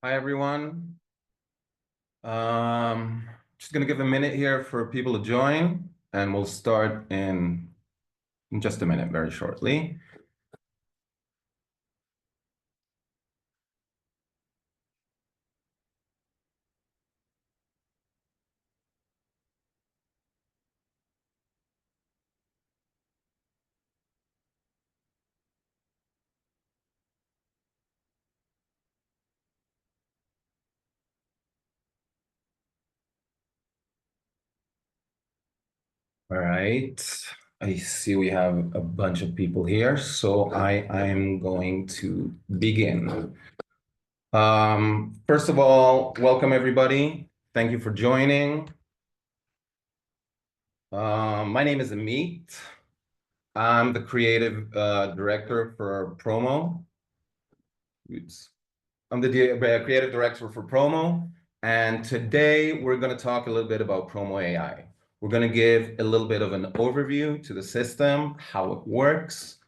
Hi, everyone. Just gonna give a minute here for people to join, and we'll start in just a minute, very shortly. All right. I see we have a bunch of people here, so I'm going to begin. First of all, welcome everybody. Thank you for joining. My name is Amit. I'm the creative director for Promo. Oops. I'm the creative director for Promo, and today we're going to talk a little bit about Promo AI. We're going to give a little bit of an overview to the system, how it works,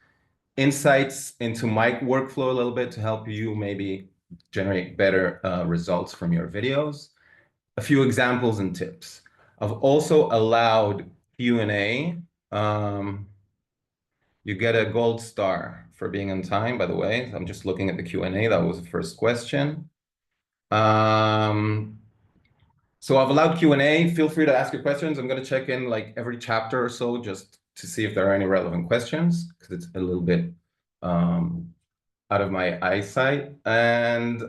insights into my workflow a little bit to help you maybe generate better results from your videos, a few examples and tips. I've also allowed Q&A. You get a gold star for being on time, by the way. I'm just looking at the Q&A. That was the first question. So I've allowed Q&A. Feel free to ask your questions. I'm going to check in like every chapter or so just to see if there are any relevant questions because it's a little bit out of my eyesight. And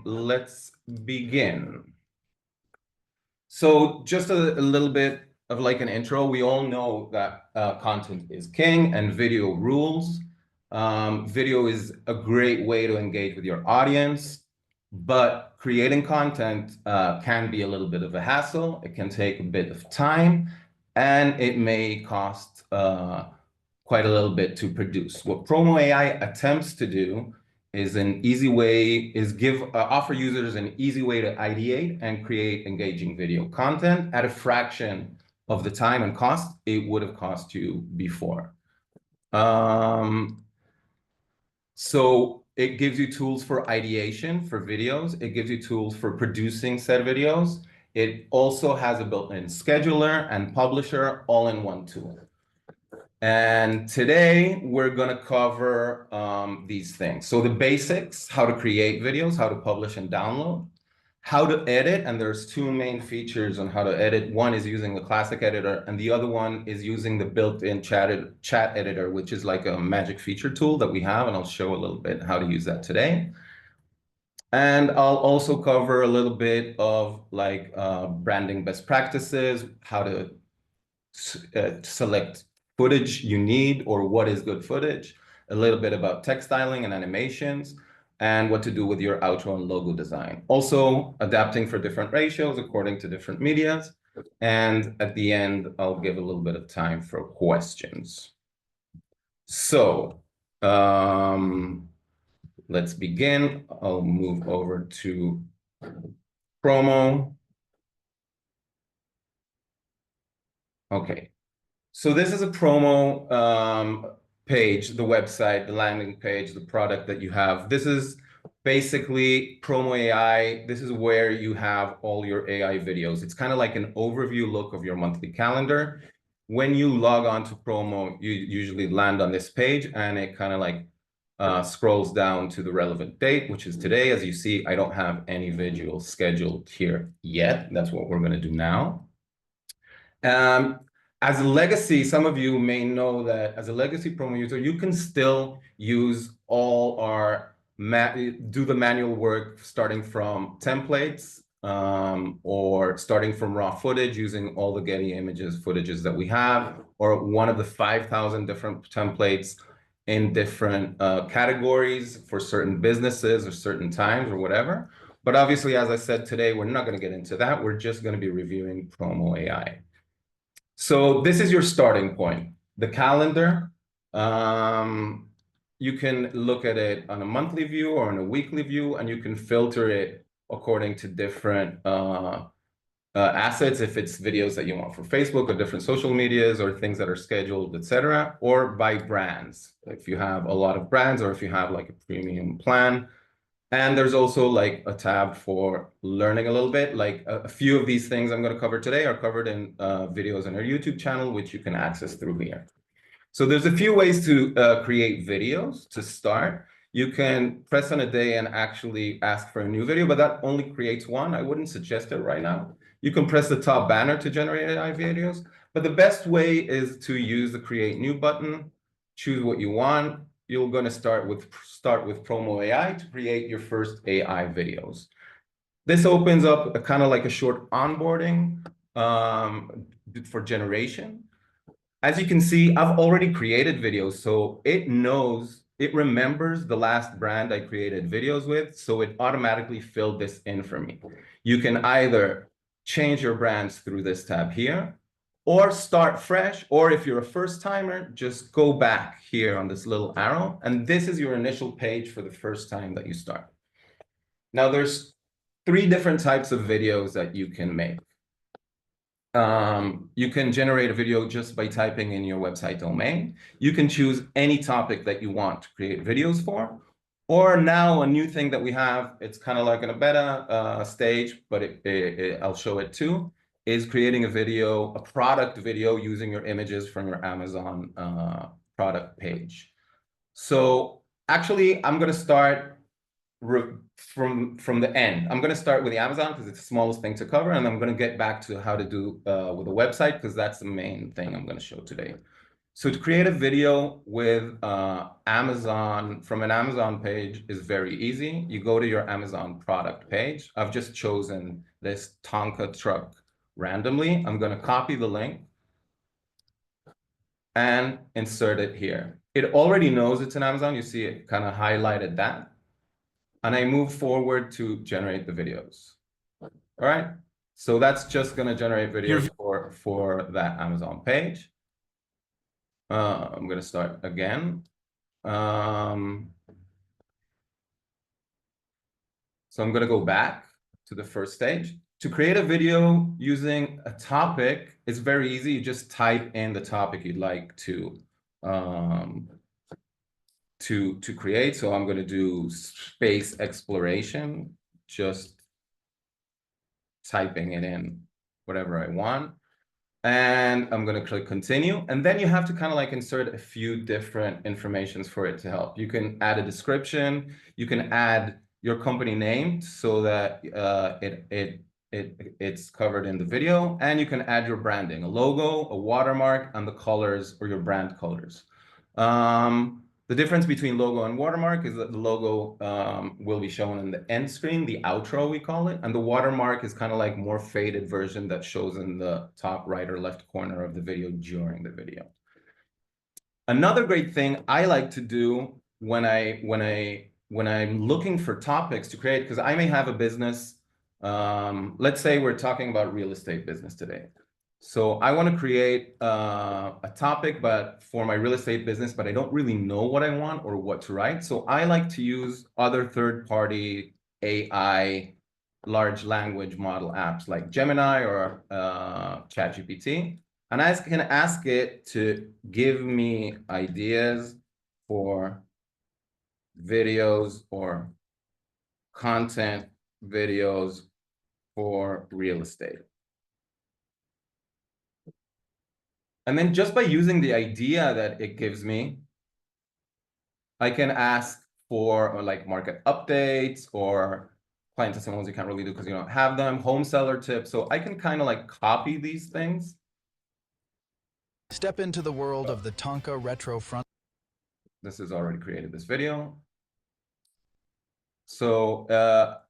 let's begin. So just a little bit of like an intro. We all know that content is king and video rules. Video is a great way to engage with your audience, but creating content can be a little bit of a hassle. It can take a bit of time, and it may cost quite a little bit to produce. What Promo AI attempts to do is an easy way, is offer users an easy way to ideate and create engaging video content at a fraction of the time and cost it would have cost you before. So it gives you tools for ideation for videos. It gives you tools for producing said videos. It also has a built-in scheduler and publisher all in one tool. And today we're going to cover these things. So the basics, how to create videos, how to publish and download, how to edit. And there's two main features on how to edit. One is using the classic editor, and the other one is using the built-in chat editor, which is like a magic feature tool that we have. And I'll show a little bit how to use that today. And I'll also cover a little bit of like branding best practices, how to select footage you need or what is good footage, a little bit about text styling and animations, and what to do with your outro and logo design. Also adapting for different ratios according to different medias. And at the end, I'll give a little bit of time for questions. So let's begin. I'll move over to Promo. Okay. So this is a promo page, the website, the landing page, the product that you have. This is basically Promo AI. This is where you have all your AI videos. It's kind of like an overview look of your monthly calendar. When you log on to Promo, you usually land on this page and it kind of like scrolls down to the relevant date, which is today. As you see, I don't have any visuals scheduled here yet. That's what we're going to do now. As a legacy, some of you may know that as a legacy Promo user, you can still use all our, do the manual work starting from templates or starting from raw footage using all the Getty Images footages that we have, or one of the 5,000 different templates in different categories for certain businesses or certain times or whatever. But obviously, as I said today, we're not going to get into that. We're just going to be reviewing Promo AI. So this is your starting point, the calendar. You can look at it on a monthly view or on a weekly view, and you can filter it according to different assets, if it's videos that you want for Facebook or different social medias or things that are scheduled, etc., or by brands. If you have a lot of brands or if you have like a premium plan, And there's also like a tab for learning a little bit. Like a few of these things I'm going to cover today are covered in videos on our YouTube channel, which you can access through here. So there's a few ways to create videos to start. You can press on a day and actually ask for a new video, but that only creates one. I wouldn't suggest it right now. You can press the top banner to generate AI videos, but the best way is to use the create new button, choose what you want. You're going to start with Promo AI to create your first AI videos. This opens up a kind of like a short onboarding for generation. As you can see, I've already created videos, so it remembers the last brand I created videos with, so it automatically filled this in for me. You can either change your brands through this tab here, or start fresh, or if you're a first timer, just go back here on this little arrow, and this is your initial page for the first time that you start. Now, there's 3 different types of videos that you can make. You can generate a video just by typing in your website domain. You can choose any topic that you want to create videos for. Or now a new thing that we have, it's kind of like in a beta stage, but I'll show it too, is creating a video, a product video using your images from your Amazon product page. So actually, I'm going to start from the end. I'm going to start with the Amazon because it's the smallest thing to cover, and I'm going to get back to how to do with a website because that's the main thing I'm going to show today. So to create a video with Amazon from an Amazon page is very easy. You go to your Amazon product page. I've just chosen this Tonka truck randomly. I'm going to copy the link and insert it here. It already knows it's an Amazon. You see it kind of highlighted that. And I move forward to generate the videos. All right. So that's just going to generate videos for that Amazon page. I'm going to start again. So I'm going to go back to the first stage. To create a video using a topic, it's very easy. You just type in the topic you'd like to create. So I'm going to do space exploration, just typing it in, whatever I want. And I'm going to click continue. And then you have to kind of like insert a few different informations for it to help. You can add a description. You can add your company name so that it's covered in the video. And you can add your branding, a logo, a watermark, and the colors or your brand colors. The difference between logo and watermark is that the logo will be shown in the end screen, the outro we call it, and the watermark is kind of like more faded version that shows in the top right or left corner of the video during the video. Another great thing I like to do when I'm looking for topics to create, because I may have a business, let's say we're talking about real estate business today. So I want to create a topic, but for my real estate business, but I don't really know what I want or what to write. So I like to use other third-party AI large language model apps like Gemini or ChatGPT. And I can ask it to give me ideas for videos or content videos for real estate. And then just by using the idea that it gives me, I can ask for like market updates or client testimonials you can't really do because you don't have them, home seller tips. So I can kind of like copy these things. Step into the world of the Tonka retro front. This has already created this video. So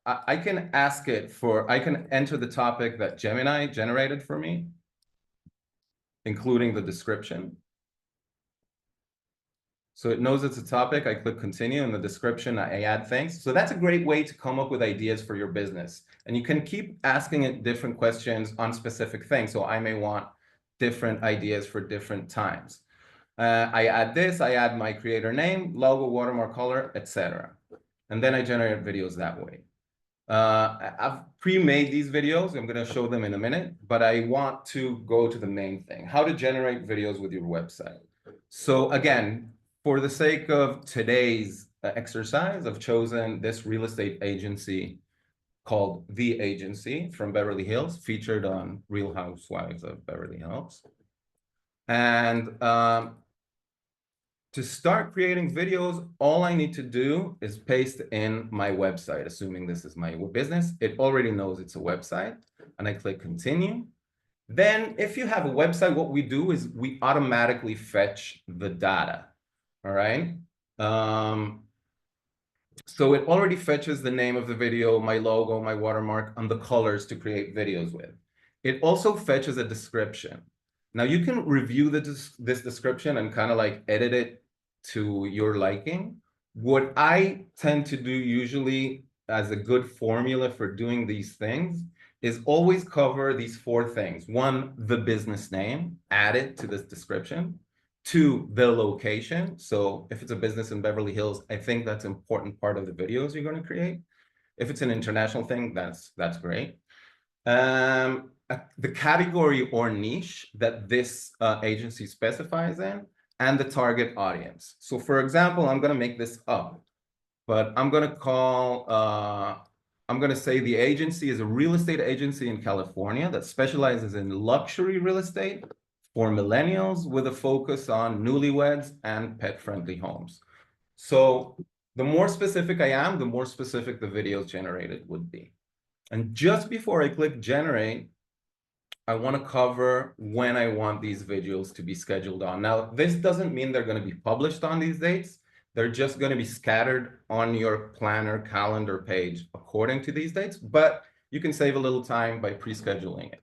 I can ask it for, I can enter the topic that Gemini generated for me, including the description. So it knows it's a topic. I click continue in the description. I add things. So that's a great way to come up with ideas for your business. And you can keep asking it different questions on specific things. So I may want different ideas for different times. I add this, I add my creator name, logo, watermark, color, etc. And then I generate videos that way. I've pre-made these videos. I'm going to show them in a minute, but I want to go to the main thing, how to generate videos with your website. So again, for the sake of today's exercise, I've chosen this real estate agency called The Agency from Beverly Hills, featured on Real Housewives of Beverly Hills. And to start creating videos, all I need to do is paste in my website, assuming this is my business. It already knows it's a website, and I click continue. Then if you have a website, what we do is we automatically fetch the data, all right? So it already fetches the name of the video, my logo, my watermark, and the colors to create videos with. It also fetches a description. Now you can review this description and kind of like edit it to your liking. What I tend to do usually as a good formula for doing these things is always cover these four things. One, the business name, add it to this description. Two, the location. So if it's a business in Beverly Hills, I think that's an important part of the videos you're going to create. If it's an international thing, that's great. The category or niche that this agency specifies in, and the target audience. So for example, I'm going to make this up, but I'm going to say the agency is a real estate agency in California that specializes in luxury real estate for millennials with a focus on newlyweds and pet-friendly homes. So the more specific I am, the more specific the videos generated would be. And just before I click generate, I want to cover when I want these videos to be scheduled on. Now, this doesn't mean they're going to be published on these dates. They're just going to be scattered on your planner calendar page according to these dates, but you can save a little time by pre-scheduling it.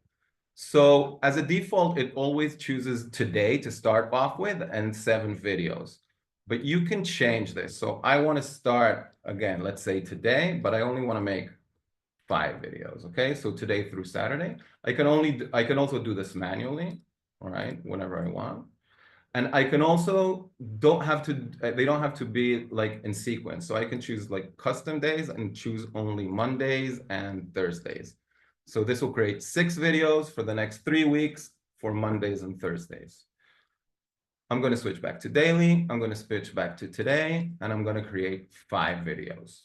So as a default, it always chooses today to start off with and 7 videos. But you can change this. So I want to start, again, let's say today, but I only want to make 5 videos, okay? So today through Saturday. I can also do this manually, all right, whenever I want. And I can also they don't have to be like in sequence. So I can choose like custom days and choose only Mondays and Thursdays. So this will create 6 videos for the next 3 weeks for Mondays and Thursdays. I'm going to switch back to daily. I'm going to switch back to today, and I'm going to create 5 videos.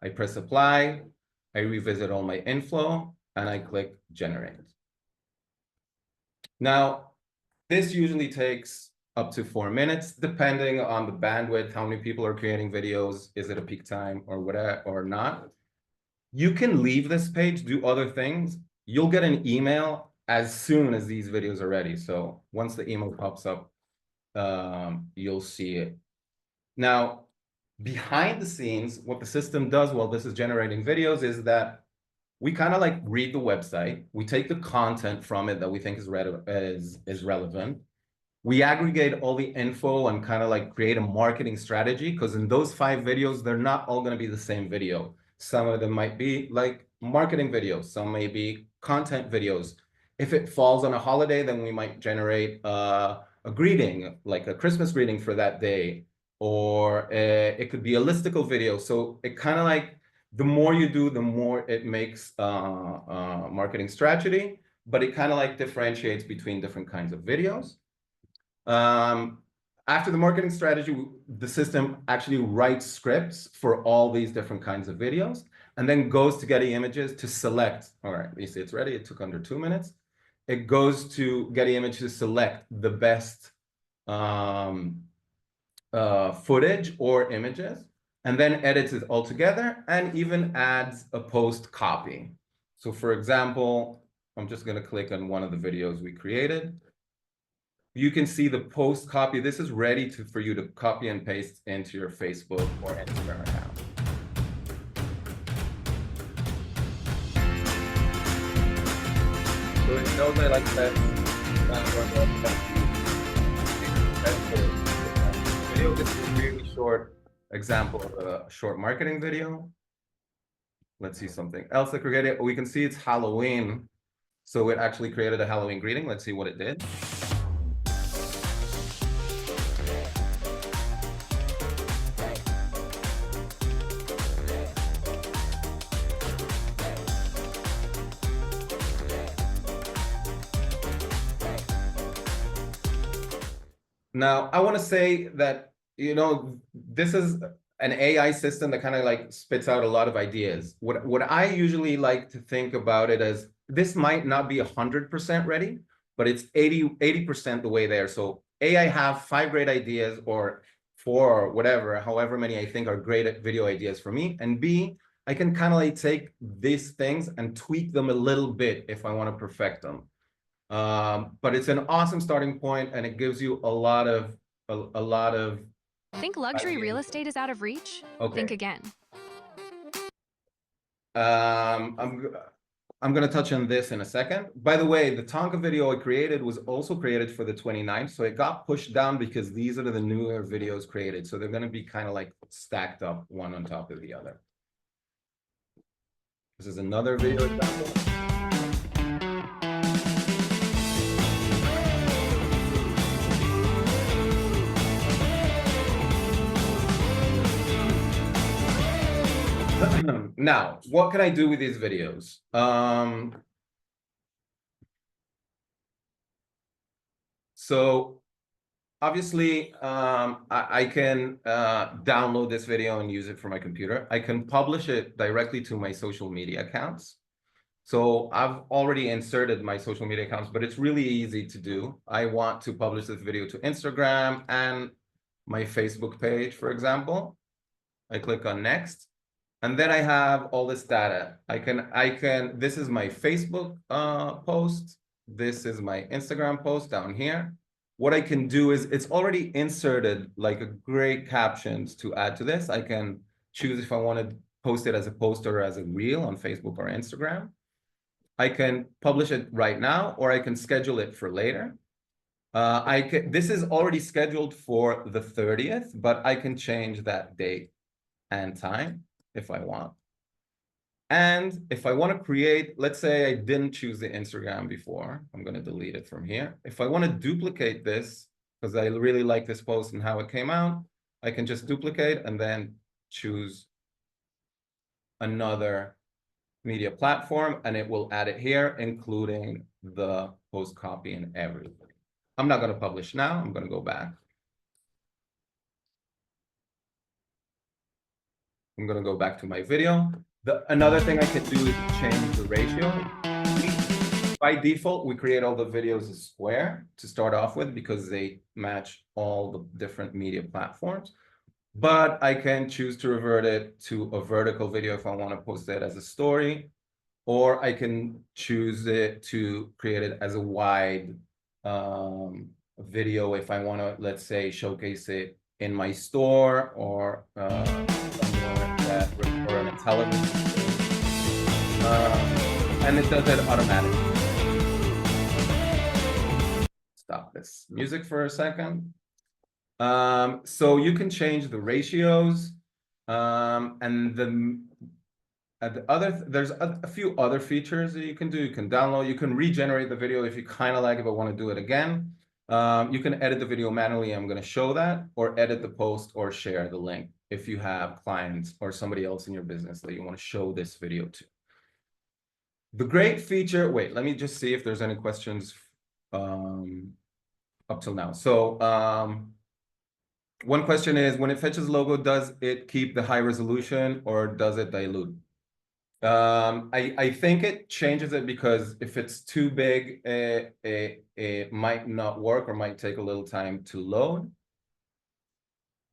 I press apply. I revisit all my inflow, and I click generate. Now, this usually takes up to 4 minutes, depending on the bandwidth, how many people are creating videos, is it a peak time or whatever, or not. You can leave this page, do other things. You'll get an email as soon as these videos are ready. So once the email pops up, you'll see it. Now, behind the scenes, what the system does while this is generating videos is that we kind of like read the website. We take the content from it that we think is relevant. We aggregate all the info and kind of like create a marketing strategy, because in those 5 videos, they're not all going to be the same video. Some of them might be like marketing videos. Some may be content videos. If it falls on a holiday, then we might generate a greeting, like a Christmas greeting for that day, or it could be a listicle video. So it kind of like, the more you do, the more it makes marketing strategy, but it kind of like differentiates between different kinds of videos. After the marketing strategy, the system actually writes scripts for all these different kinds of videos, and then goes to Getty Images to select. All right, you see it's ready. It took under 2 minutes. It goes to Getty Images to select the best footage or images, and then edits it all together and even adds a post copy. So for example, I'm just going to click on one of the videos we created. You can see the post copy. This is ready for you to copy and paste into your Facebook or Instagram account. So it knows I like that. Video. This is a really short example of a short marketing video. Let's see something else that created. We can see it's Halloween. So it actually created a Halloween greeting. Let's see what it did. Now, I want to say that, this is an AI system that kind of like spits out a lot of ideas. What I usually like to think about it as, this might not be 100% ready, but it's 80% the way there. So A, I have 5 great ideas, or 4 or whatever, however many I think are great video ideas for me. And B, I can kind of like take these things and tweak them a little bit if I want to perfect them. But it's an awesome starting point, and it gives you a lot of Think luxury real estate is out of reach? okay. Think again. I'm going to touch on this in a second. By the way, the Tonka video I created was also created for the 29th. So it got pushed down because these are the newer videos created. So they're going to be kind of like stacked up one on top of the other. This is another video example. Now, what can I do with these videos? So obviously, I can download this video and use it for my computer. I can publish it directly to my social media accounts. So I've already inserted my social media accounts, but it's really easy to do. I want to publish this video to Instagram and my Facebook page, for example. I click on next. And then I have all this data. This is my Facebook post. This is my Instagram post down here. What I can do is, it's already inserted like a great captions to add to this. I can choose if I want to post it as a post or as a reel on Facebook or Instagram. I can publish it right now, or I can schedule it for later. This is already scheduled for the 30th, but I can change that date and time if I want. And if I want to create, let's say I didn't choose the Instagram before, I'm going to delete it from here. If I want to duplicate this, because I really like this post and how it came out, I can just duplicate and then choose another media platform, and it will add it here, including the post copy and everything. I'm not going to publish now. I'm going to go back. I'm going to go back to my video. Another thing I can do is change the ratio. By default, we create all the videos as square to start off with because they match all the different media platforms. But I can choose to revert it to a vertical video if I want to post it as a story, or I can choose it to create it as a wide video if I want to, let's say, showcase it in my store or somewhere that or on a television. And it does it automatically. Stop this music for a second. So you can change the ratios, and there's a few other features that you can do. You can download, you can regenerate the video if you kind of like it but want to do it again. You can edit the video manually. I'm going to show that, or edit the post or share the link if you have clients or somebody else in your business that you want to show this video to. The great feature, wait, let me just see if there's any questions up till now. So one question is, when it fetches logo, does it keep the high resolution or does it dilute? I think it changes it, because if it's too big, it might not work or might take a little time to load.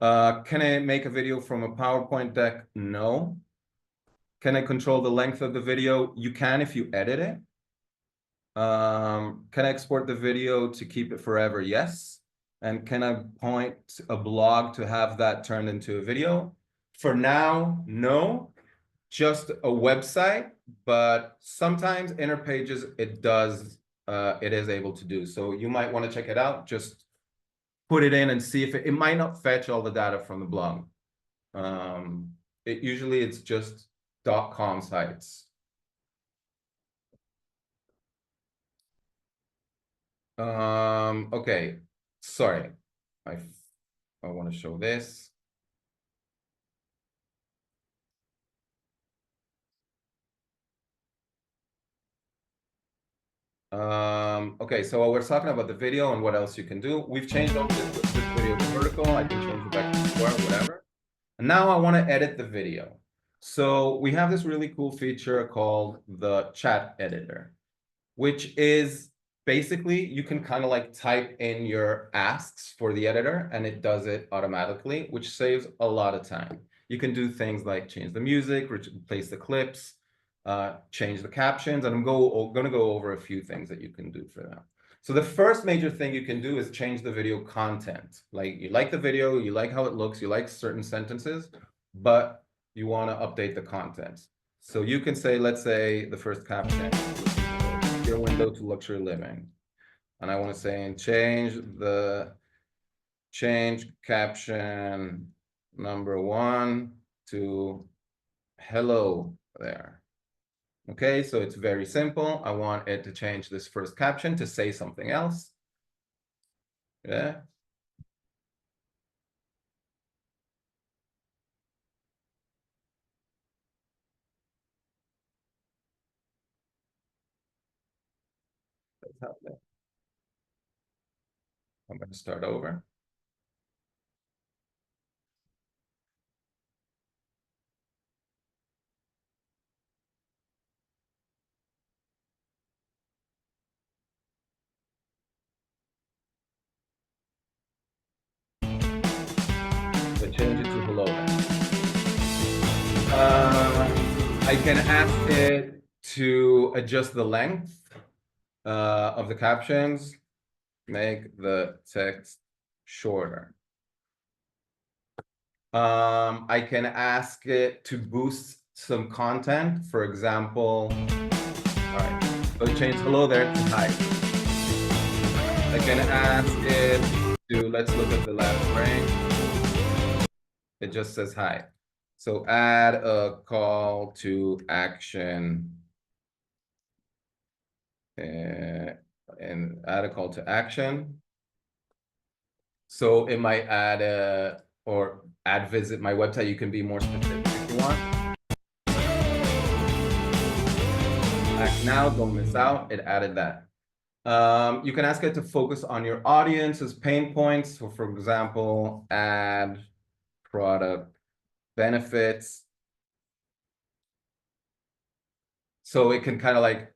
Can I make a video from a PowerPoint deck? No. Can I control the length of the video? You can if you edit it. Can I export the video to keep it forever? Yes. And can I point a blog to have that turned into a video? For now, no. Just a website, but sometimes inner pages it is able to do. So you might want to check it out. Just put it in and see if it might not fetch all the data from the blog. Usually it's just .com sites. Okay, sorry. I want to show this. Okay, so we're talking about the video and what else you can do. We've changed all this video to vertical. I can change it back to square, whatever. Now I want to edit the video. So we have this really cool feature called the chat editor, which is basically you can kind of like type in your asks for the editor and it does it automatically, which saves a lot of time. You can do things like change the music, replace the clips, change the captions, and I'm going to go over a few things that you can do for that. So the first major thing you can do is change the video content. Like you like the video, you like how it looks, you like certain sentences, but you want to update the content. So you can say, let's say the first caption, your window to luxury living. And I want to say, and change caption number 1 to hello there. Okay, so it's very simple. I want it to change this first caption to say something else. Yeah. That's happening. I'm going to start over. So change it to hello then. I can ask it to adjust the length of the captions, make the text shorter. I can ask it to boost some content. For example, all right, so change hello there to hi. I can ask it to, let's look at the last frame. It just says hi. So add a call to action. And add a call to action. So it might add or add visit my website. You can be more specific if you want. Act now, don't miss out. It added that. You can ask it to focus on your audience's pain points. So for example, add product benefits. So it can kind of like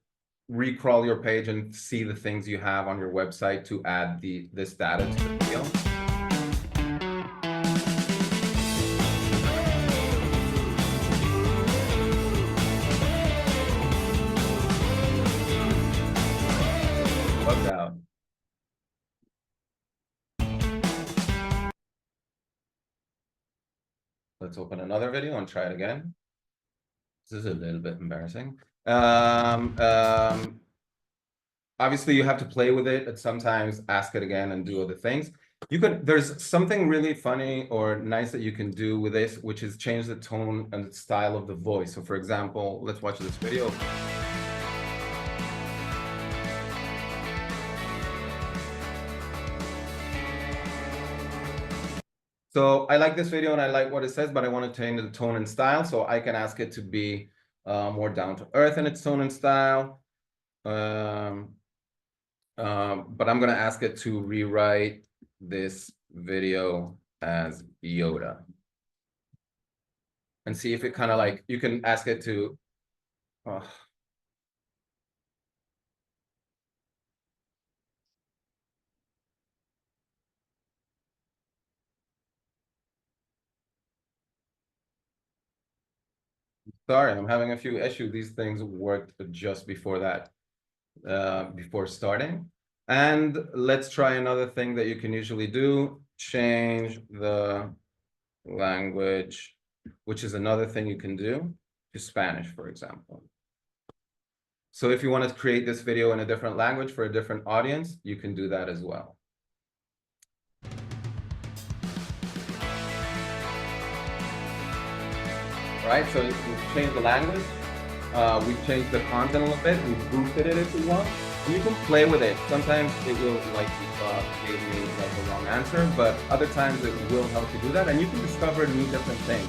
recrawl your page and see the things you have on your website to add this data to the video. Bugged out. Let's open another video and try it again. This is a little bit embarrassing. Obviously you have to play with it and sometimes ask it again and do other things. There's something really funny or nice that you can do with this, which is change the tone and style of the voice. So for example, let's watch this video. So I like this video and I like what it says, but I want to change the tone and style. So I can ask it to be more down to earth in its tone and style. But I'm going to ask it to rewrite this video as Yoda. And see if it kind of like, you can ask it to, sorry, I'm having a few issues. These things worked just before that, before starting. And let's try another thing that you can usually do. Change the language, which is another thing you can do, to Spanish, for example. So if you want to create this video in a different language for a different audience, you can do that as well. Right, so we've changed the language, we've changed the content a little bit, we've boosted it if we want. And you can play with it. Sometimes it will like give me like a wrong answer, but other times it will help you do that, and you can discover new different things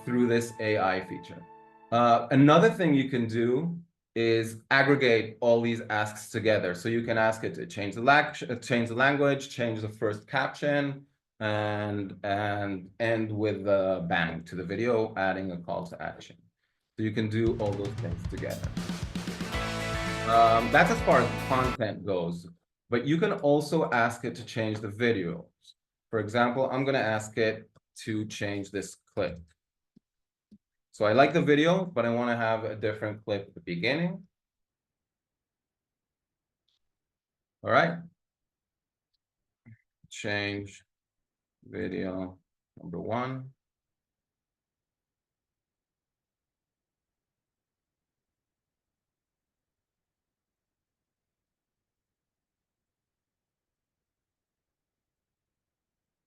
through this AI feature. Another thing you can do is aggregate all these asks together. So you can ask it to change the language, change the first caption, and end with a bang to the video, adding a call to action. So you can do all those things together. That's as far as content goes, but you can also ask it to change the videos. For example, I'm going to ask it to change this clip. So I like the video, but I want to have a different clip at the beginning. All right. Change video number 1.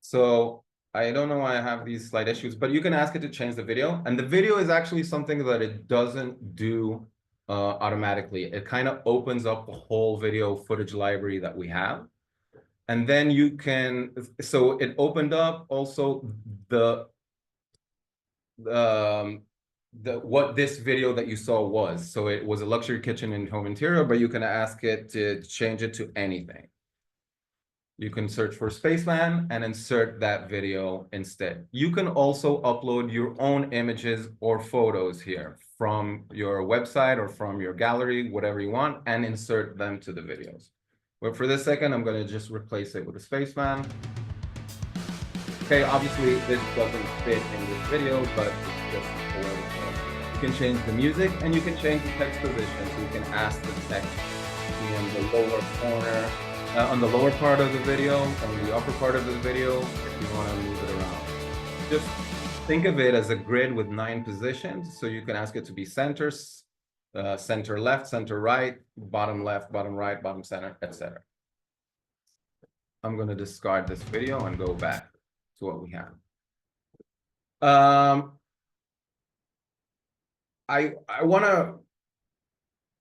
So I don't know why I have these slight issues, but you can ask it to change the video. And the video is actually something that it doesn't do automatically. It kind of opens up the whole video footage library that we have. And then you can, so it opened up also what this video that you saw was. So it was a luxury kitchen and home interior, but you can ask it to change it to anything. You can search for Spaceman and insert that video instead. You can also upload your own images or photos here from your website or from your gallery, whatever you want, and insert them to the videos. But for this second, I'm going to just replace it with a Spaceman. Okay, obviously this doesn't fit in this video, but it's just a way to you can change the music and you can change the text position. So you can ask the text to be in the lower corner, on the lower part of the video, on the upper part of the video, if you want to move it around. Just think of it as a grid with 9 positions. So you can ask it to be center, center left, center right, bottom left, bottom right, bottom center, etc. I'm going to discard this video and go back to what we have. I want to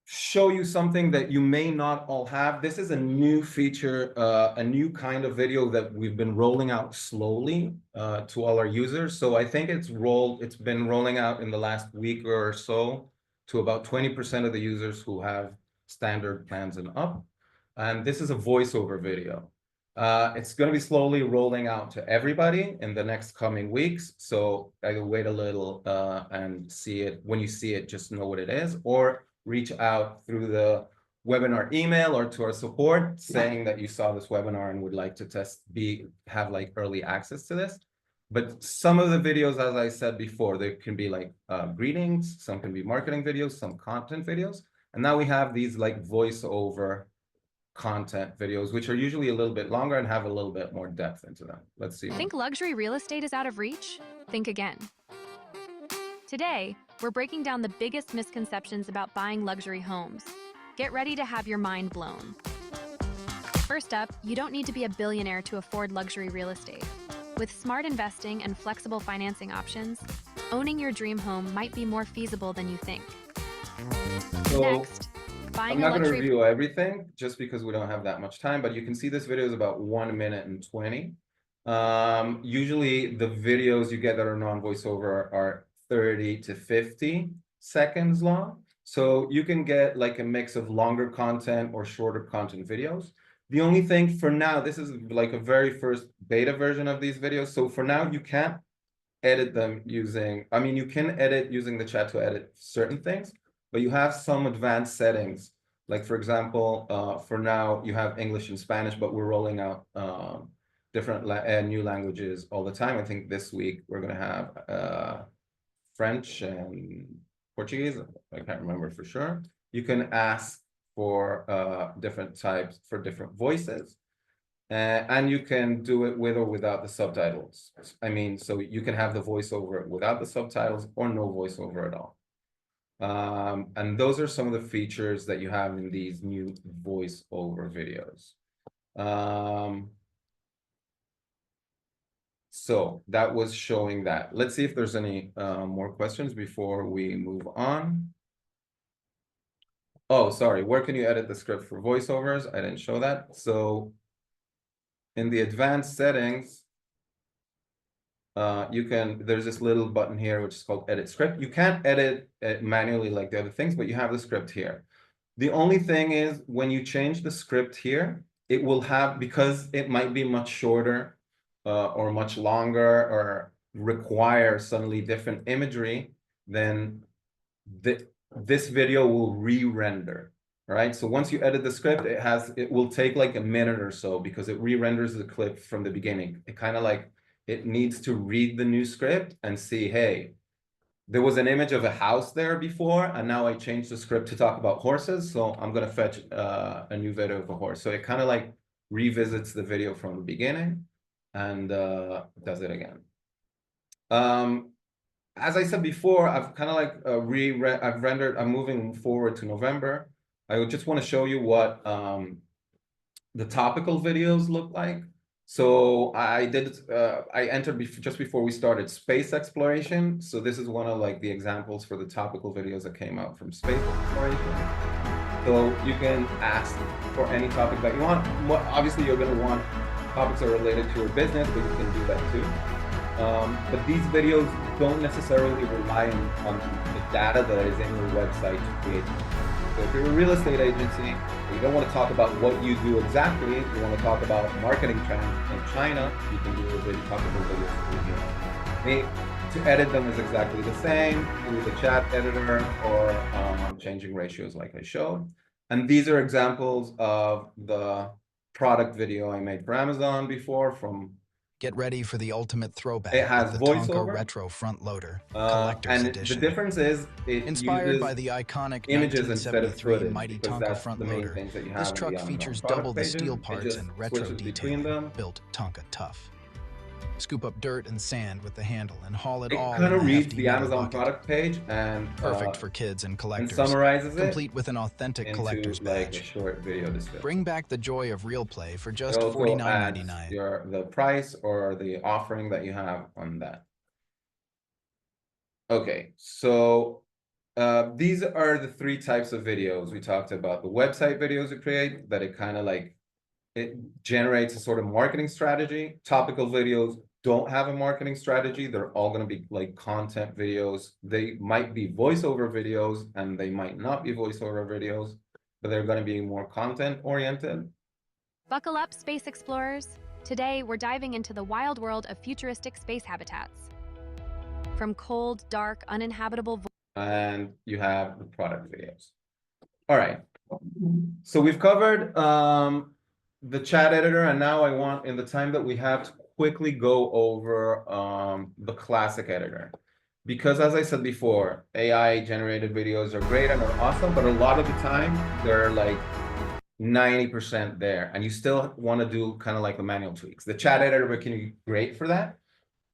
show you something that you may not all have. This is a new feature, a new kind of video that we've been rolling out slowly to all our users. So I think it's been rolling out in the last week or so to about 20% of the users who have standard plans and up. And this is a voiceover video. It's going to be slowly rolling out to everybody in the next coming weeks. So I will wait a little and see it. When you see it, just know what it is, or reach out through the webinar email or to our support saying that you saw this webinar and would like to have like early access to this. But some of the videos, as I said before, they can be like greetings, some can be marketing videos, some content videos. And now we have these like voiceover content videos, which are usually a little bit longer and have a little bit more depth into them. Let's see. Think luxury real estate is out of reach? Think again. Today, we're breaking down the biggest misconceptions about buying luxury homes. Get ready to have your mind blown. First up, you don't need to be a billionaire to afford luxury real estate. With smart investing and flexible financing options, owning your dream home might be more feasible than you think. So, next, buying I'm not going to luxury review everything just because we don't have that much time, but you can see this video is about 1 minute and 20. Usually the videos you get that are non-voiceover are 30 to 50 seconds long. So you can get like a mix of longer content or shorter content videos. The only thing for now, this is like a very first beta version of these videos. So for now, you can't edit them using, I mean, you can edit using the chat to edit certain things, but you have some advanced settings. Like for example, for now you have English and Spanish, but we're rolling out different new languages all the time. I think this week we're going to have French and Portuguese. I can't remember for sure. You can ask for different types for different voices. And you can do it with or without the subtitles. I mean, so you can have the voiceover without the subtitles or no voiceover at all. And those are some of the features that you have in these new voiceover videos. So that was showing that. Let's see if there's any more questions before we move on. Oh, sorry. Where can you edit the script for voiceovers? I didn't show that. So in the advanced settings, there's this little button here, which is called edit script. You can't edit it manually like the other things, but you have the script here. The only thing is when you change the script here, it will have, because it might be much shorter, or much longer or require suddenly different imagery, then this video will re-render. Right. So once you edit the script, it will take like a minute or so because it re-renders the clip from the beginning. It kind of like it needs to read the new script and see, hey, there was an image of a house there before, and now I changed the script to talk about horses. So I'm gonna fetch a new video of a horse. So it kind of like revisits the video from the beginning and does it again. As I said before, I've kind of like I've rendered. I'm moving forward to November. I just want to show you what the topical videos look like. So I entered just before we started space exploration. So this is one of like the examples for the topical videos that came out from space exploration. So you can ask for any topic that you want. Obviously, you're going to want topics that are related to your business, but you can do that too. But these videos don't necessarily rely on the data that is in your website to create them. So if you're a real estate agency, you don't want to talk about what you do exactly, you want to talk about marketing trends in China, you can do a video, topical videos. To edit them is exactly the same through the chat editor or changing ratios like I showed. And these are examples of the product video I made for Amazon before from. Get ready for the ultimate throwback It has with the Tonka voiceover. Retro Front Loader Collector's And Edition. the difference is it Inspired uses by the iconic images instead of 1973 footage, Mighty because Tonka that's Front the main Loader, things that you have this on truck the Amazon features product double the pages. steel It parts just and retro switches between detailing, them. built Tonka tough. Scoop up dirt and sand with the handle and haul it It all kind in of the reads hefty the metal Amazon bucket. product page and Perfect for kids and collectors, summarizes it complete with an authentic into collector's like a badge. short video description. Bring back the joy of real play for It just also adds $49.99. the price or the offering that you have on that. Okay, so these are the three types of videos we talked about. The website videos you create that it kind of like it generates a sort of marketing strategy. Topical videos don't have a marketing strategy. They're all going to be like content videos. They might be voiceover videos and they might not be voiceover videos, but they're going to be more content oriented. Buckle up, space explorers. Today, we're diving into the wild world of futuristic space habitats. From cold, dark, uninhabitable And you have the product videos. All right. So we've covered the chat editor, and now I want, in the time that we have, to quickly go over the classic editor. Because as I said before, AI generated videos are great and are awesome, but a lot of the time they're like 90% there, and you still want to do kind of like the manual tweaks. The chat editor can be great for that.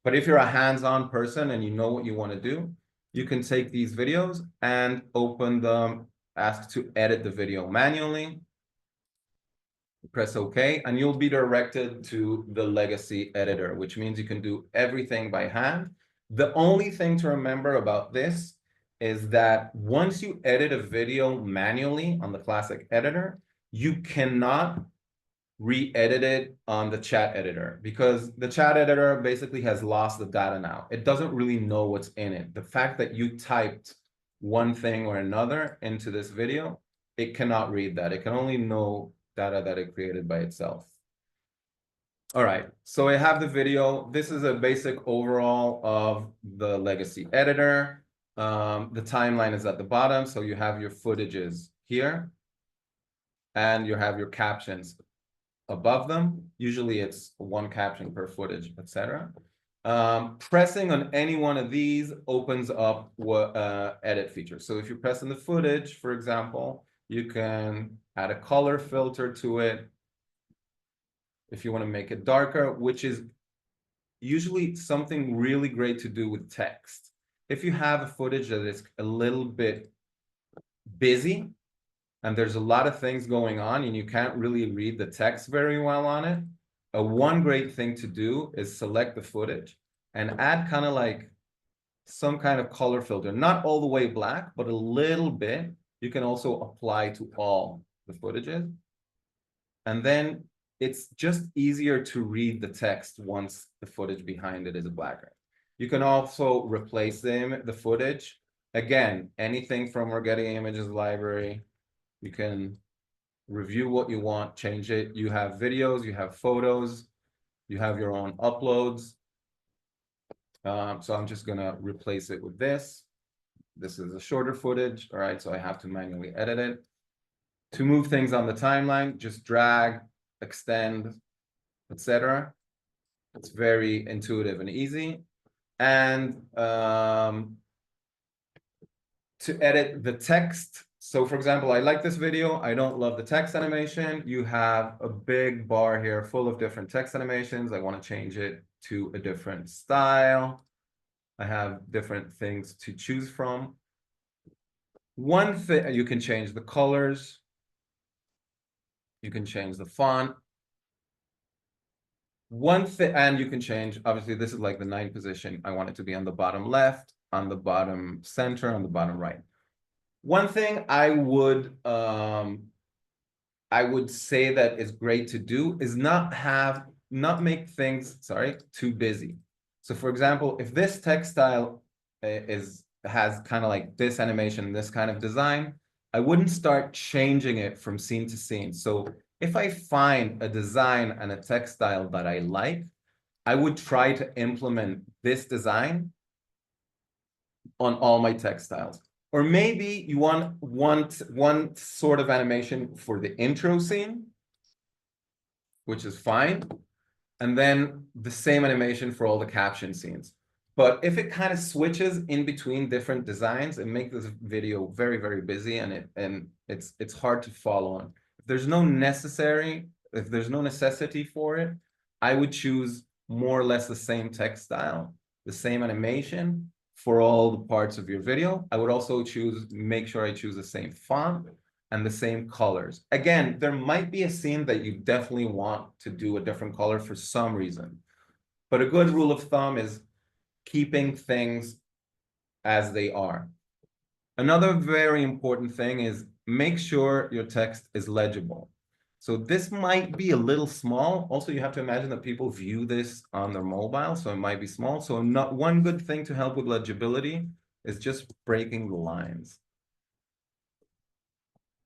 But if you're a hands-on person and you know what you want to do, you can take these videos and open them, ask to edit the video manually, press OK, and you'll be directed to the legacy editor, which means you can do everything by hand. The only thing to remember about this is that once you edit a video manually on the classic editor, you cannot re-edit it on the chat editor, because the chat editor basically has lost the data now. It doesn't really know what's in it. The fact that you typed one thing or another into this video, it cannot read that. It can only know data that it created by itself. All right, so I have the video. This is a basic overall of the legacy editor. The timeline is at the bottom, so you have your footages here, and you have your captions above them. Usually it's one caption per footage, etc. Pressing on any one of these opens up what edit feature. So if you press on the footage, for example, you can add a color filter to it if you want to make it darker, which is usually something really great to do with text. If you have a footage that is a little bit busy, and there's a lot of things going on and you can't really read the text very well on it, one great thing to do is select the footage and add kind of like some kind of color filter, not all the way black, but a little bit. You can also apply to all the footages. And then it's just easier to read the text once the footage behind it is blacker. You can also replace the footage. Again, anything from our Getty Images library. You can review what you want, change it. You have videos, you have photos, You have your own uploads. So I'm just gonna replace it with this. This is a shorter footage, all right? So I have to manually edit it. To move things on the timeline, just drag, extend, etc. It's very intuitive and easy. And to edit the text. So for example, I like this video. I don't love the text animation. You have a big bar here full of different text animations. I want to change it to a different style. I have different things to choose from. One thing, you can change the colors. You can change the font. One thing, and you can change, obviously this is like the 9 position. I want it to be on the bottom left, on the bottom center, on the bottom right. One thing I would say that is great to do is not make things, sorry, too busy. So for example, if this textile has kind of like this animation, this kind of design, I wouldn't start changing it from scene to scene. So if I find a design and a textile that I like, I would try to implement this design on all my textiles. Or maybe you want one sort of animation for the intro scene, which is fine. And then the same animation for all the caption scenes. But if it kind of switches in between different designs, it makes this video very, very busy, and it's hard to follow on. If there's no necessity for it, I would choose more or less the same text style, the same animation for all the parts of your video. I would also make sure I choose the same font and the same colors. Again, there might be a scene that you definitely want to do a different color for some reason. But a good rule of thumb is keeping things as they are. Another very important thing is make sure your text is legible. So this might be a little small. Also, you have to imagine that people view this on their mobile, so it might be small. So one good thing to help with legibility is just breaking the lines.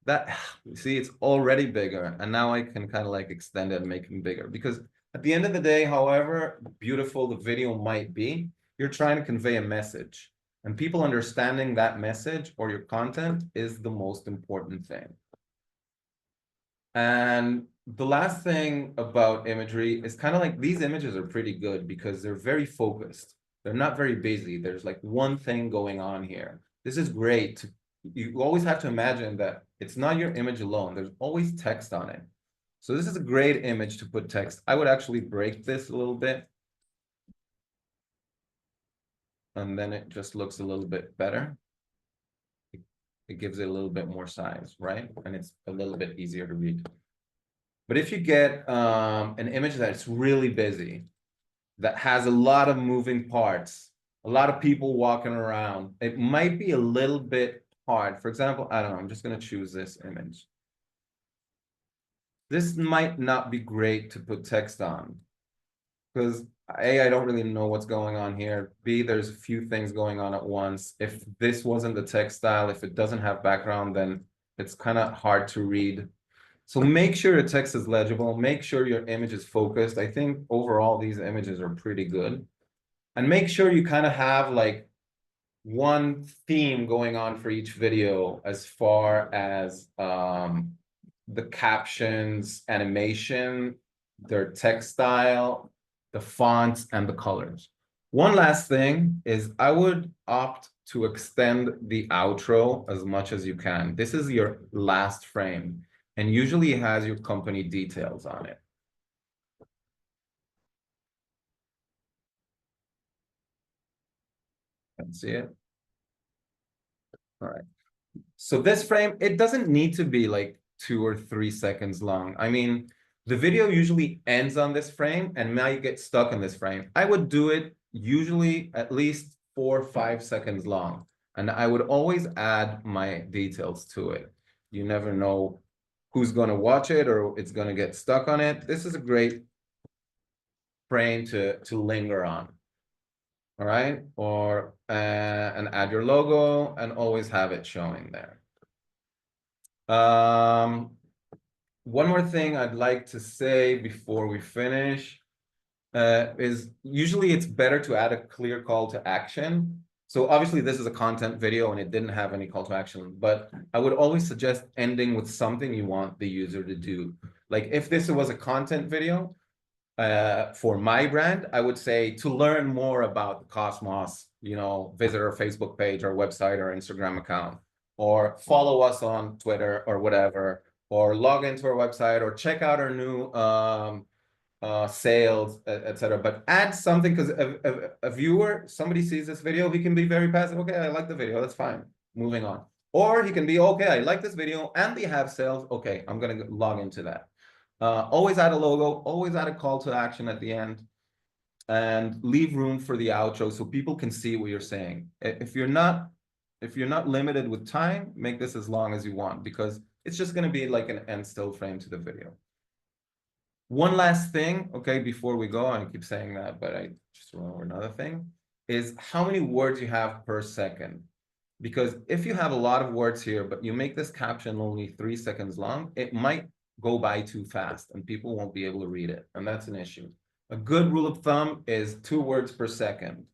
That, see, it's already bigger, and now I can kind of like extend it and make it bigger, because at the end of the day, however beautiful the video might be, you're trying to convey a message, and people understanding that message or your content is the most important thing. And the last thing about imagery is kind of like these images are pretty good because they're very focused. They're not very busy. There's like one thing going on here. This is great. You always have to imagine that it's not your image alone. There's always text on it. So this is a great image to put text. I would actually break this a little bit. And then it just looks a little bit better. It gives it a little bit more size, right? And it's a little bit easier to read. But if you get an image that's really busy, that has a lot of moving parts, a lot of people walking around, it might be a little bit hard. For example, I don't know, I'm just going to choose this image. This might not be great to put text on because A, I don't really know what's going on here. B, there's a few things going on at once. If this wasn't the text style, if it doesn't have background, then it's kind of hard to read. So make sure your text is legible. Make sure your image is focused. I think overall these images are pretty good. And make sure you kind of have like one theme going on for each video as far as the captions, animation, their text style, the fonts, and the colors. One last thing is I would opt to extend the outro as much as you can. This is your last frame, and usually it has your company details on it. Can see it? All right. So this frame, it doesn't need to be like 2 or 3 seconds long. I mean, the video usually ends on this frame, and now you get stuck in this frame. I would do it usually at least 4 or 5 seconds long, and I would always add my details to it. You never know who's going to watch it or it's going to get stuck on it. This is a great frame to linger on. All right, or and add your logo and always have it showing there. One more thing I'd like to say before we finish is usually it's better to add a clear call to action. So obviously this is a content video and it didn't have any call to action, but I would always suggest ending with something you want the user to do. Like if this was a content video, for my brand, I would say to learn more about the Cosmos, visit our Facebook page, our website, our Instagram account, or follow us on Twitter or whatever, or log into our website, or check out our new sales, etc. But add something, because a viewer, somebody sees this video, he can be very passive. Okay, I like the video, that's fine. Moving on. Or he can be, okay, I like this video and they have sales. Okay, I'm gonna log into that. Always add a logo, always add a call to action at the end, and leave room for the outro so people can see what you're saying. If you're not limited with time, make this as long as you want, because it's just going to be like an end still frame to the video. One last thing, okay, before we go, and I keep saying that, but I just remember another thing, is how many words you have per second. Because if you have a lot of words here, but you make this caption only 3 seconds long, it might go by too fast and people won't be able to read it. And that's an issue. A good rule of thumb is 2 words per second.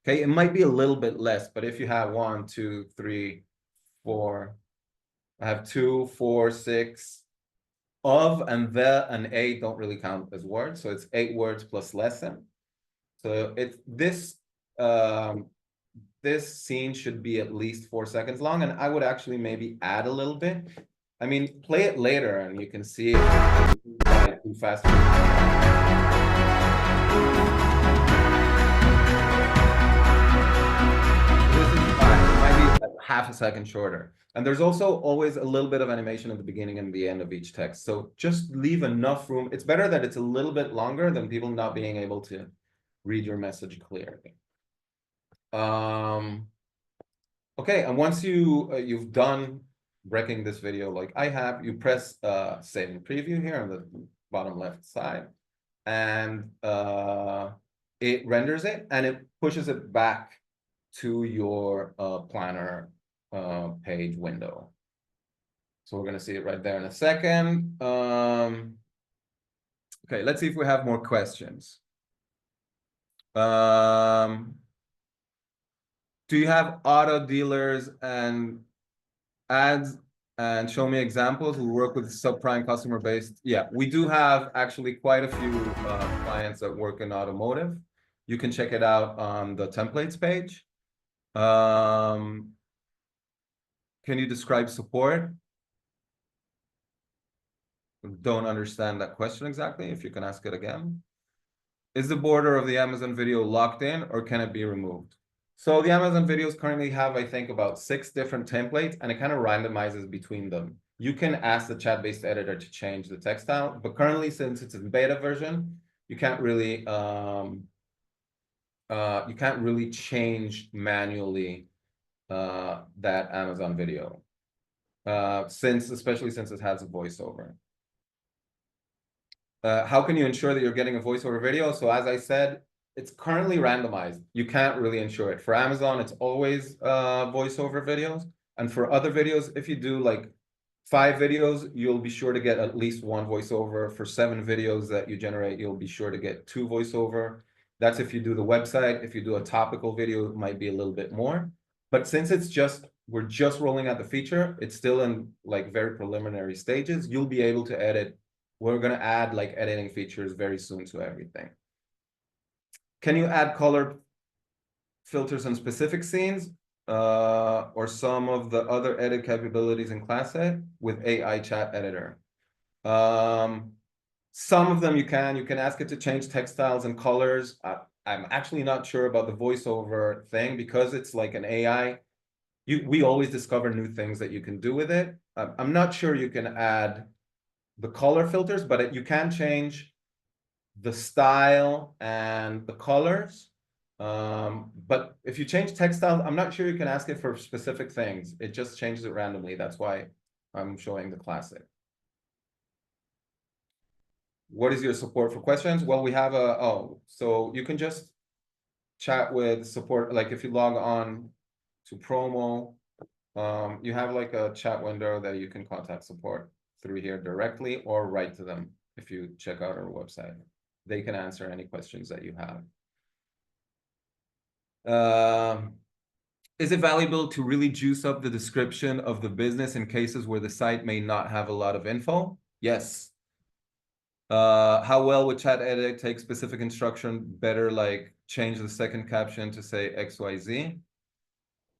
Okay, it might be a little bit less, but if you have 1, 2, 3, 4, I have 2, 4, 6, of and the and a don't really count as words, so it's 8 words plus lesson. So it's this scene should be at least 4 seconds long, and I would actually maybe add a little bit. I mean, play it later and you can see it too fast. This is fine. It might be half a second shorter. And there's also always a little bit of animation at the beginning and the end of each text. So just leave enough room. It's better that it's a little bit longer than people not being able to read your message clearly. Okay, and once you've done breaking this video like I have, you press save and preview here on the bottom left side, and it renders it and it pushes it back to your planner page window. So we're going to see it right there in a second. Okay, let's see if we have more questions. Do you have auto dealers and ads, and show me examples? We work with subprime customer base. Yeah, we do have actually quite a few clients that work in automotive. You can check it out on the templates page. Can you describe support? Don't understand that question exactly. If you can ask it again. Is the border of the Amazon video locked in, or can it be removed? So the Amazon videos currently have, I think, about 6 different templates, and it kind of randomizes between them. You can ask the chat-based editor to change the text style, but currently, since it's a beta version, you can't really change manually that Amazon video, especially since it has a voiceover. How can you ensure that you're getting a voiceover video? So as I said, it's currently randomized. You can't really ensure it. For Amazon, it's always voiceover videos. And for other videos, if you do like 5 videos, you'll be sure to get at least 1 voiceover. For 7 videos that you generate, you'll be sure to get 2 voiceover. That's if you do the website. If you do a topical video, it might be a little bit more. But since we're just rolling out the feature, it's still in like very preliminary stages. You'll be able to edit. We're going to add like editing features very soon to everything. Can you add color filters on specific scenes or some of the other edit capabilities in Classic with AI chat editor? Some of them you can ask it to change text styles and colors. I'm actually not sure about the voiceover thing, because it's like an AI. We always discover new things that you can do with it. I'm not sure you can add the color filters, but you can change the style and the colors. But if you change text style, I'm not sure you can ask it for specific things. It just changes it randomly. That's why I'm showing the Classic. What is your support for questions? Well, we have so you can just chat with support. Like if you log on to Promo, you have like a chat window that you can contact support through here directly, or write to them if you check out our website. they can answer any questions that you have. Is it valuable to really juice up the description of the business in cases where the site may not have a lot of info? Yes. How well would chat edit take specific instruction better, like change the second caption to say XYZ?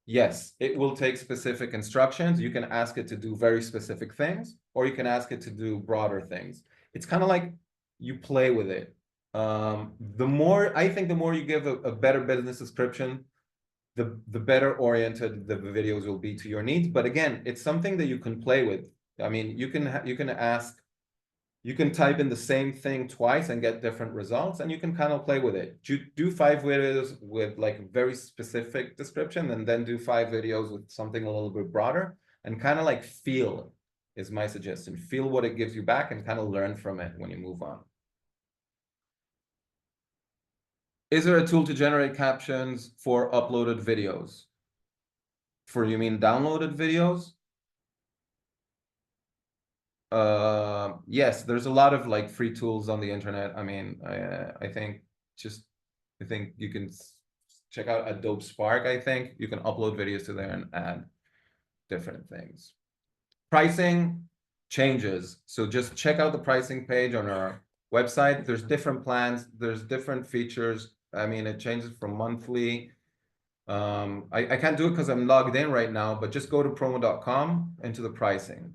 Yes, it will take specific instructions. You can ask it to do very specific things, or you can ask it to do broader things. It's kind of like you play with it. I think the more you give a better business description, the better oriented the videos will be to your needs. But again, it's something that you can play with. I mean, you can ask, you can type in the same thing twice and get different results, and you can kind of play with it. Do 5 videos with like very specific description, and then do 5 videos with something a little bit broader, and kind of like feel is my suggestion. Feel what it gives you back and kind of learn from it when you move on. Is there a tool to generate captions for uploaded videos? You mean downloaded videos? Yes, there's a lot of like free tools on the internet. I mean, I think you can check out Adobe Spark. I think you can upload videos to there and add different things. Pricing changes, so just check out the pricing page on our website. There's different plans, there's different features. I mean, it changes from monthly. I can't do it because I'm logged in right now, but just go to Promo.com into the pricing.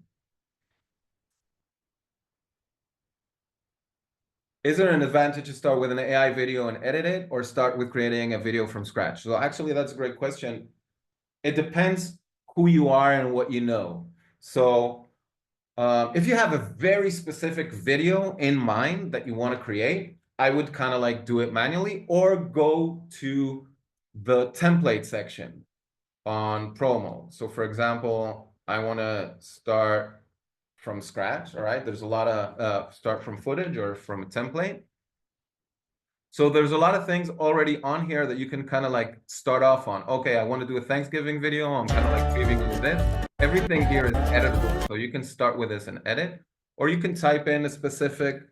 Is there an advantage to start with an AI video and edit it, or start with creating a video from scratch? So actually, that's a great question. It depends who you are and what you know. So if you have a very specific video in mind that you want to create, I would kind of like do it manually, or go to the template section on Promo. So for example, I want to start from scratch. All right, there's a lot of start from footage or from a template. So there's a lot of things already on here that you can kind of like start off on. Okay, I want to do a Thanksgiving video. I'm kind of like paving with this. Everything here is editable. So you can start with this and edit, or you can type in a specific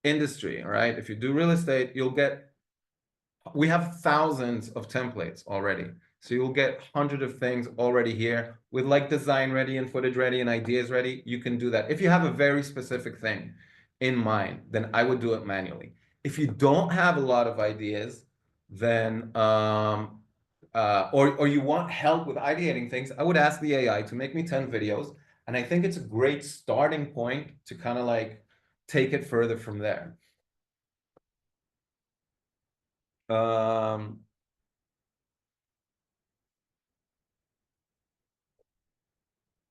industry. All right, if you do real estate, we have thousands of templates already. So you'll get hundreds of things already here with like design ready and footage ready and ideas ready. You can do that. If you have a very specific thing in mind, then I would do it manually. If you don't have a lot of ideas, then or you want help with ideating things, I would ask the AI to make me 10 videos. And I think it's a great starting point to kind of like take it further from there.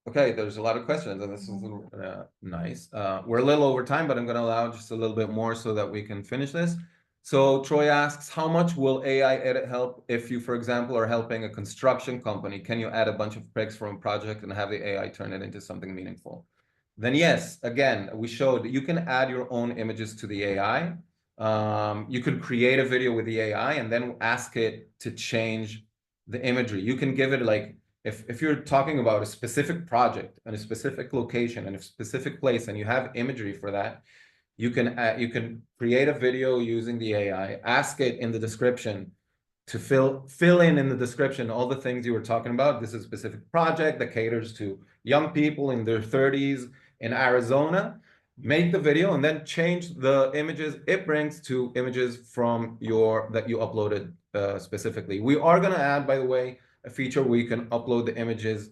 Okay, there's a lot of questions, and this is nice. We're a little over time, but I'm going to allow just a little bit more so that we can finish this. So Troy asks, how much will AI edit help if you, for example, are helping a construction company? Can you add a bunch of pics from a project and have the AI turn it into something meaningful? Then yes, again, we showed that you can add your own images to the AI. You could create a video with the AI and then ask it to change the imagery. You can give it like, if you're talking about a specific project and a specific location and a specific place, and you have imagery for that, you can create a video using the AI, ask it in the description to fill in the description all the things you were talking about. This is a specific project that caters to young people in their 30s in Arizona. Make the video and then change the images it brings to images from that you uploaded specifically. We are going to add, by the way, a feature where you can upload the images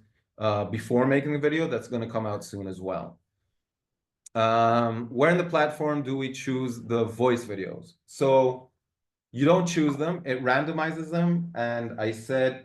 before making the video. That's going to come out soon as well. Where in the platform do we choose the voice videos? So you don't choose them, it randomizes them, and I said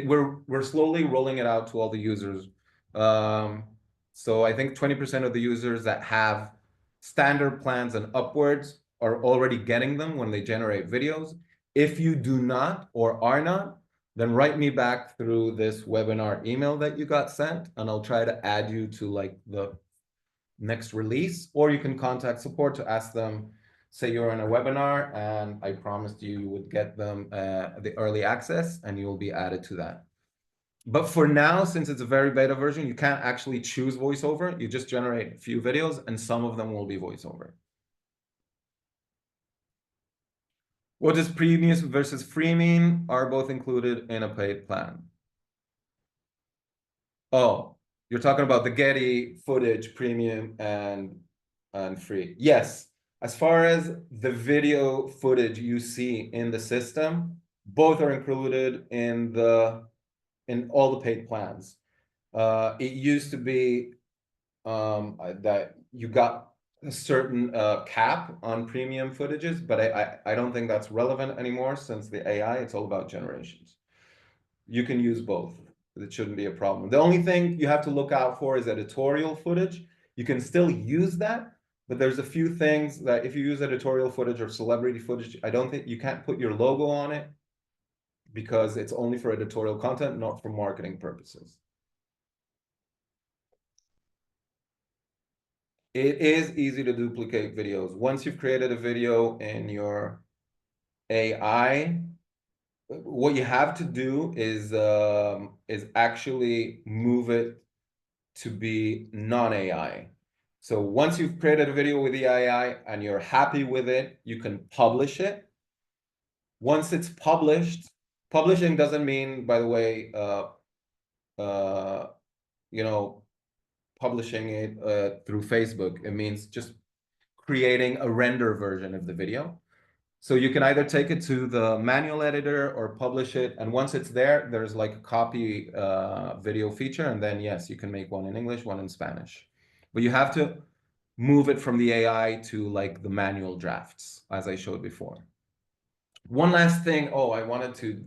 we're slowly rolling it out to all the users. So I think 20% of the users that have standard plans and upwards are already getting them when they generate videos. If you do not or are not, then write me back through this webinar email that you got sent, and I'll try to add you to like the next release, or you can contact support to ask them, say you're in a webinar and I promised you would get them the early access, and you will be added to that. But for now, since it's a very beta version, you can't actually choose voiceover. You just generate a few videos and some of them will be voiceover. What does premium versus free mean? Are both included in a paid plan? Oh, you're talking about the Getty footage premium and free. Yes. As far as the video footage you see in the system, both are included in all the paid plans. It used to be that you got a certain cap on premium footages, but I don't think that's relevant anymore since the AI, it's all about generations. You can use both. It shouldn't be a problem. The only thing you have to look out for is editorial footage. You can still use that, but there's a few things that if you use editorial footage or celebrity footage, I don't think you can't put your logo on it because it's only for editorial content, not for marketing purposes. It is easy to duplicate videos. Once you've created a video in your AI, what you have to do is actually move it to be non-AI. So once you've created a video with the AI and you're happy with it, you can publish it. Once it's published, publishing doesn't mean, by the way, you know, publishing it through Facebook. It means just creating a render version of the video. So you can either take it to the manual editor or publish it. And once it's there, there's like a copy video feature. And then, yes, you can make one in English, one in Spanish. But you have to move it from the AI to like the manual drafts, as I showed before. One last thing. Oh, I wanted to.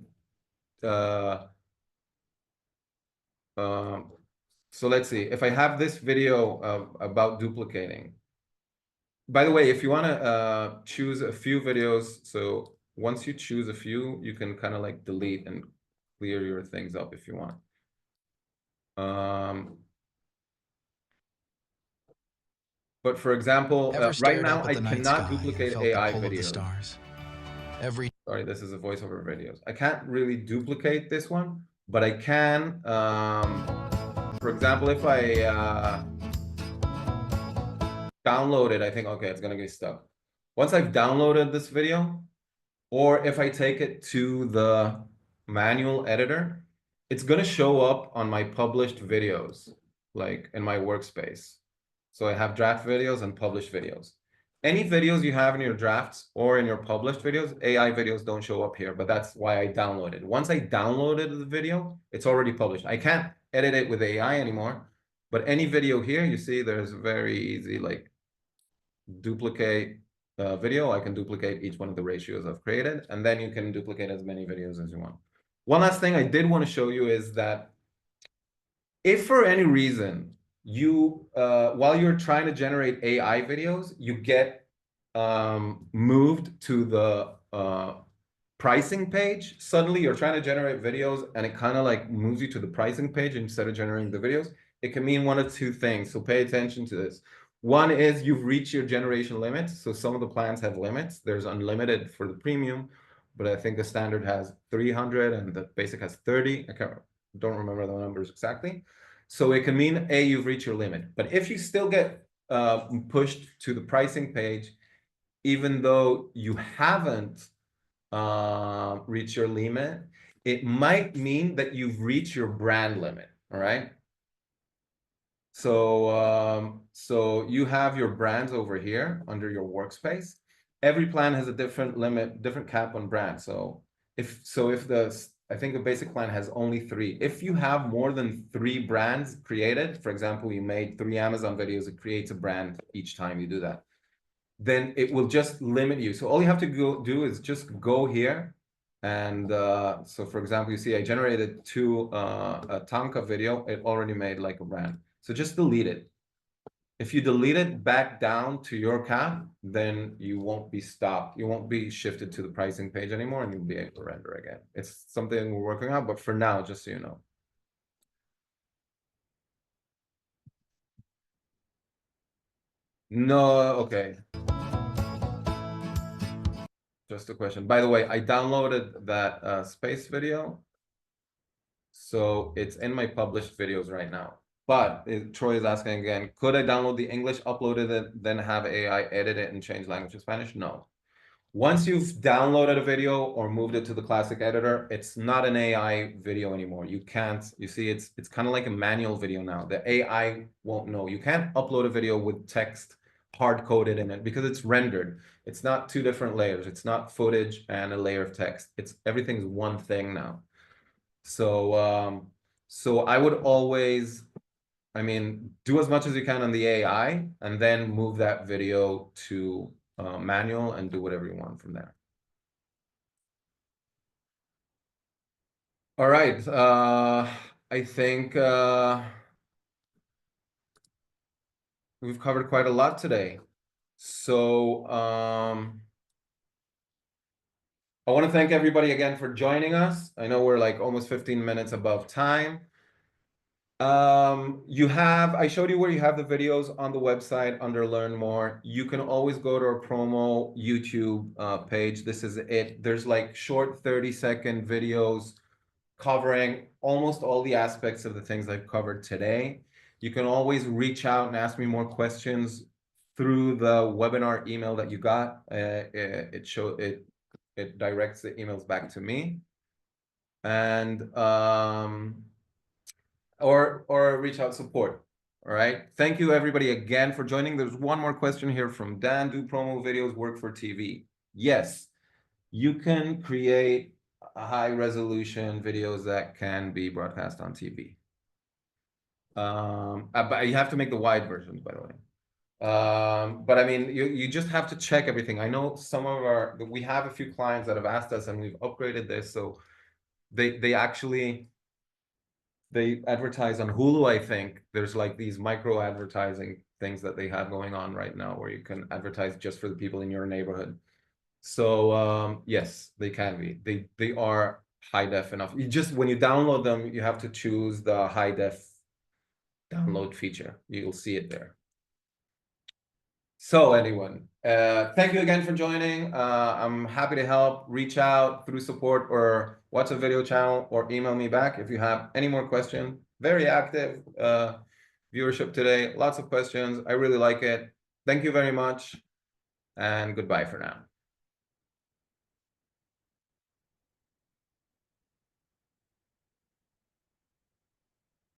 So let's see. If I have this video about duplicating. By the way, if you want to choose a few videos, so once you choose a few, you can kind of like delete and clear your things up if you want. But for example, Ever right stared now up at I the night cannot sky and duplicate felt the AI pull of the videos. stars? Sorry, this is a voiceover videos. I can't really duplicate this one, but I can, for example, if I download it, I think, okay, it's gonna get stuck. Once I've downloaded this video, or if I take it to the manual editor, it's gonna show up on my published videos, like in my workspace. So I have draft videos and published videos. Any videos you have in your drafts or in your published videos, AI videos don't show up here, but that's why I downloaded. Once I downloaded the video, it's already published. I can't edit it with AI anymore, but any video here, you see there's very easy, like duplicate video. I can duplicate each one of the ratios I've created, and then you can duplicate as many videos as you want. One last thing I did want to show you is that if for any reason you, while you're trying to generate AI videos, you get moved to the pricing page, suddenly you're trying to generate videos and it kind of like moves you to the pricing page instead of generating the videos, it can mean one of two things. So pay attention to this. One is you've reached your generation limits. So some of the plans have limits. There's unlimited for the premium, but I think the standard has 300 and the basic has 30. Don't remember the numbers exactly. So it can mean A, you've reached your limit. But if you still get pushed to the pricing page, even though you haven't reached your limit, it might mean that you've reached your brand limit. All right. So you have your brands over here under your workspace. Every plan has a different limit, different cap on brand. So if I think the basic plan has only 3. If you have more than 3 brands created, for example, you made 3 Amazon videos, it creates a brand each time you do that, then it will just limit you. So all you have to do is just go here. And so for example, you see I generated 2 a Tanka video. It already made like a brand. So just delete it. If you delete it back down to your cap, then you won't be stopped. You won't be shifted to the pricing page anymore, and you'll be able to render again. It's something we're working on, but for now, just so you know. No, okay. Just a question. By the way, I downloaded that space video. So it's in my published videos right now. But Troy is asking again, could I download the English, upload it, then have AI edit it and change language to Spanish? No. Once you've downloaded a video or moved it to the classic editor, it's not an AI video anymore. You can't, you see, it's kind of like a manual video now. The AI won't know. You can't upload a video with text hard-coded in it because it's rendered. It's not two different layers. It's not footage and a layer of text. It's everything's one thing now. So so I would always, I mean, do as much as you can on the AI and then move that video to manual and do whatever you want from there. All right. I think we've covered quite a lot today. So I want to thank everybody again for joining us. I know we're like almost 15 minutes above time. I showed you where you have the videos on the website under Learn More. You can always go to our Promo YouTube page. This is it. There's like short 30-second videos covering almost all the aspects of the things I've covered today. You can always reach out and ask me more questions through the webinar email that you got. It directs the emails back to me. And or reach out support. All right. Thank you everybody again for joining. There's one more question here from Dan. Do promo videos work for TV? Yes, you can create high resolution videos that can be broadcast on TV. But you have to make the wide versions, by the way. But I mean, you just have to check everything. I know we have a few clients that have asked us and we've upgraded this. So they actually, they advertise on Hulu, I think. There's like these micro advertising things that they have going on right now where you can advertise just for the people in your neighborhood. So yes, they can be. They are high def enough. You just, when you download them, you have to choose the high def download feature. You'll see it there. So anyone, thank you again for joining. I'm happy to help. Reach out through support or watch a video channel or email me back if you have any more questions. Very active viewership today. Lots of questions. I really like it. Thank you very much and goodbye for now.